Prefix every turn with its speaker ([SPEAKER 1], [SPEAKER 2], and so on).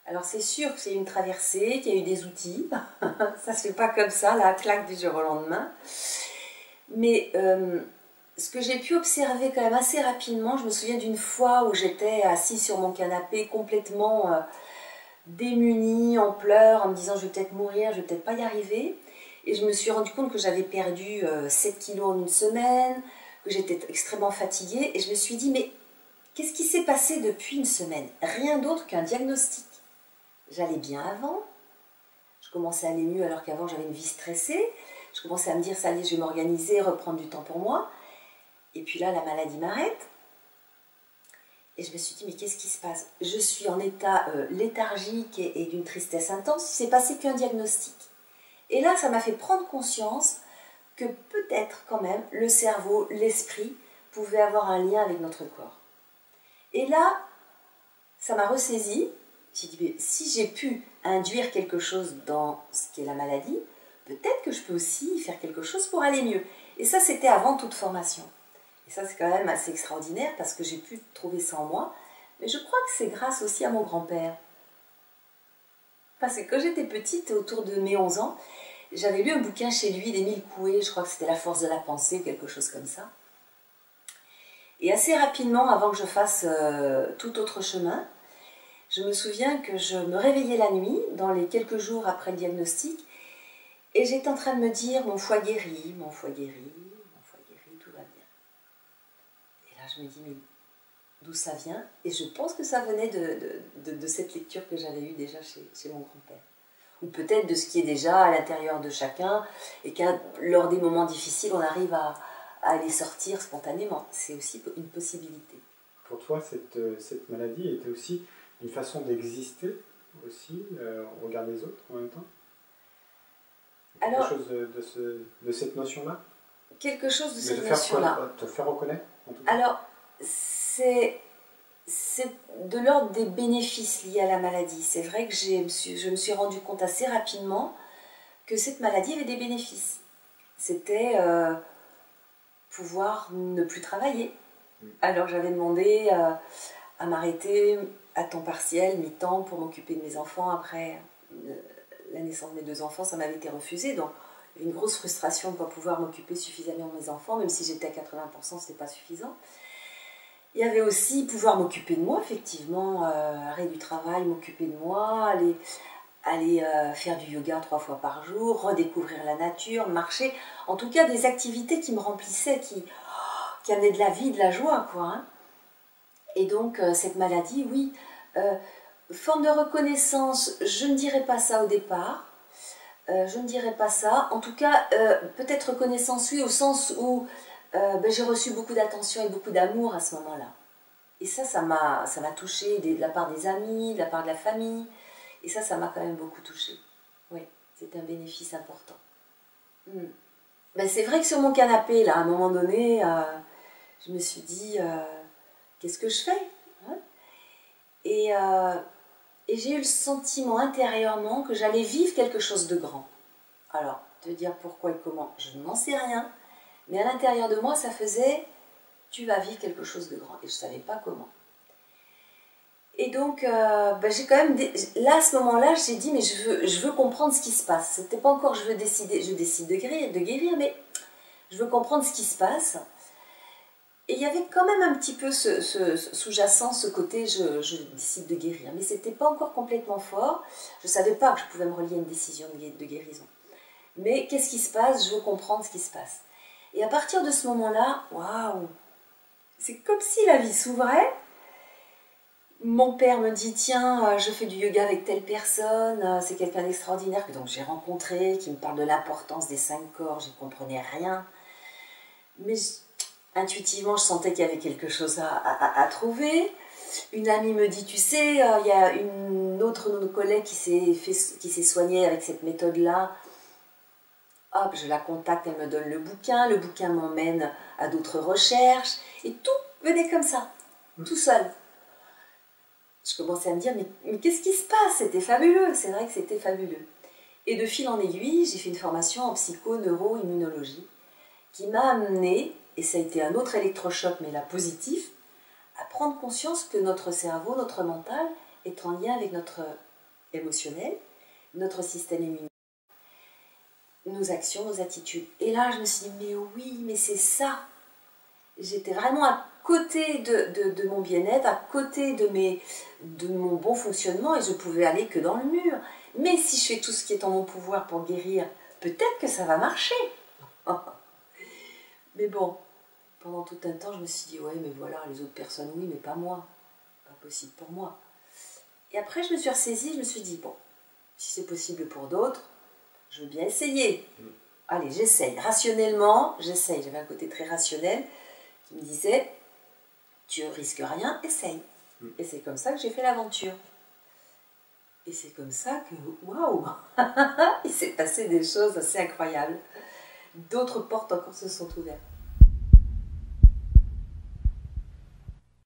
[SPEAKER 1] Alors c'est sûr que c'est une traversée, qu'il y a eu des outils. Ça se fait pas comme ça, la claque du jour au lendemain. Mais ce que j'ai pu observer quand même assez rapidement, je me souviens d'une fois où j'étais assise sur mon canapé complètement démunie, en pleurs, en me disant je vais peut-être mourir, je vais peut-être pas y arriver. Et je me suis rendu compte que j'avais perdu 7 kilos en une semaine, que j'étais extrêmement fatiguée. Et je me suis dit, mais qu'est-ce qui s'est passé depuis une semaine? Rien d'autre qu'un diagnostic. J'allais bien avant, je commençais à aller mieux alors qu'avant j'avais une vie stressée. Je commençais à me dire, ça y est, je vais m'organiser, reprendre du temps pour moi. Et puis là, la maladie m'arrête. Et je me suis dit, mais qu'est-ce qui se passe? Je suis en état léthargique et d'une tristesse intense. Il ne s'est passé qu'un diagnostic. Et là, ça m'a fait prendre conscience que peut-être quand même, le cerveau, l'esprit, pouvaient avoir un lien avec notre corps. Et là, ça m'a ressaisie. J'ai dit, mais si j'ai pu induire quelque chose dans ce qu'est la maladie, peut-être que je peux aussi faire quelque chose pour aller mieux. Et ça, c'était avant toute formation. Et ça, c'est quand même assez extraordinaire parce que j'ai pu trouver ça en moi. Mais je crois que c'est grâce aussi à mon grand-père. Parce que quand j'étais petite, autour de mes 11 ans, j'avais lu un bouquin chez lui d'Émile Coué, je crois que c'était La force de la pensée, quelque chose comme ça. Et assez rapidement, avant que je fasse tout autre chemin, je me souviens que je me réveillais la nuit, dans les quelques jours après le diagnostic, et j'étais en train de me dire, mon foie guérit, mon foie guérit, mon foie guérit, tout va bien. Et là, je me dis, mais d'où ça vient? Et je pense que ça venait de cette lecture que j'avais eue déjà chez mon grand-père. Ou peut-être de ce qui est déjà à l'intérieur de chacun, et qu'à lors des moments difficiles, on arrive à les sortir spontanément. C'est aussi une possibilité.
[SPEAKER 2] Pour toi, cette maladie était aussi une façon d'exister aussi au regard des autres en même temps? Quelque chose de cette notion-là?
[SPEAKER 1] Quelque chose de cette notion-là.
[SPEAKER 2] Te faire reconnaître, en tout cas?
[SPEAKER 1] Alors, c'est de l'ordre des bénéfices liés à la maladie. C'est vrai que je me suis rendu compte assez rapidement que cette maladie avait des bénéfices. C'était pouvoir ne plus travailler. Alors j'avais demandé à m'arrêter à temps partiel, mi-temps, pour m'occuper de mes enfants. Après la naissance de mes 2 enfants, ça m'avait été refusé. Donc il y avait une grosse frustration de ne pas pouvoir m'occuper suffisamment de mes enfants, même si j'étais à 80%, ce n'était pas suffisant. Il y avait aussi pouvoir m'occuper de moi, effectivement, arrêt du travail, m'occuper de moi, aller faire du yoga 3 fois par jour, redécouvrir la nature, marcher. En tout cas, des activités qui me remplissaient, qui amenaient de la vie, de la joie, quoi. Hein. Et donc, cette maladie, oui, forme de reconnaissance, je ne dirais pas ça au départ. Je ne dirais pas ça. En tout cas, peut-être reconnaissance, oui, au sens où j'ai reçu beaucoup d'attention et beaucoup d'amour à ce moment-là. Et ça m'a touchée de la part des amis, de la part de la famille. Et ça m'a quand même beaucoup touchée. Oui, c'est un bénéfice important. Ben, c'est vrai que sur mon canapé, là, à un moment donné, je me suis dit, qu'est-ce que je fais, hein? Et j'ai eu le sentiment intérieurement que j'allais vivre quelque chose de grand. Alors, te dire pourquoi et comment, je n'en sais rien. Mais à l'intérieur de moi, ça faisait, tu vas vivre quelque chose de grand. Et je ne savais pas comment. Et donc, j'ai quand même, là, à ce moment-là, j'ai dit, mais je veux comprendre ce qui se passe. C'était pas encore, je décide de guérir, mais je veux comprendre ce qui se passe. Et il y avait quand même un petit peu sous-jacent, ce côté, je décide de guérir. Mais c'était pas encore complètement fort. Je savais pas que je pouvais me relier à une décision de guérison. Mais qu'est-ce qui se passe? Je veux comprendre ce qui se passe. Et à partir de ce moment-là, waouh, c'est comme si la vie s'ouvrait. Mon père me dit, tiens, je fais du yoga avec telle personne, c'est quelqu'un d'extraordinaire que donc j'ai rencontré, qui me parle de l'importance des 5 corps, je ne comprenais rien. Mais intuitivement, je sentais qu'il y avait quelque chose à trouver. Une amie me dit, tu sais, il y a une autre de nos collègues qui s'est soignée avec cette méthode-là. Hop, je la contacte, elle me donne le bouquin m'emmène à d'autres recherches, et tout venait comme ça, tout seul. Je commençais à me dire, mais qu'est-ce qui se passe? C'était fabuleux, c'est vrai que c'était fabuleux. Et de fil en aiguille, j'ai fait une formation en psycho-neuro-immunologie qui m'a amené, et ça a été un autre électrochoc, mais là positif, à prendre conscience que notre cerveau, notre mental, est en lien avec notre émotionnel, notre système immunitaire, nos actions, nos attitudes. Et là, je me suis dit, mais oui, mais c'est ça. J'étais vraiment à côté de mon bien-être, à côté de mon bon fonctionnement, et je pouvais aller que dans le mur. Mais si je fais tout ce qui est en mon pouvoir pour guérir, peut-être que ça va marcher. Mais bon, pendant tout un temps, je me suis dit, ouais, mais voilà, les autres personnes, oui, mais pas moi. Pas possible pour moi. Et après, je me suis ressaisie, je me suis dit, bon, si c'est possible pour d'autres, je veux bien essayer. Allez, j'essaye. Rationnellement, j'essaye. J'avais un côté très rationnel qui me disait, tu risques rien, essaye. Et c'est comme ça que j'ai fait l'aventure. Et c'est comme ça que, waouh, il s'est passé des choses assez incroyables. D'autres portes encore se sont ouvertes.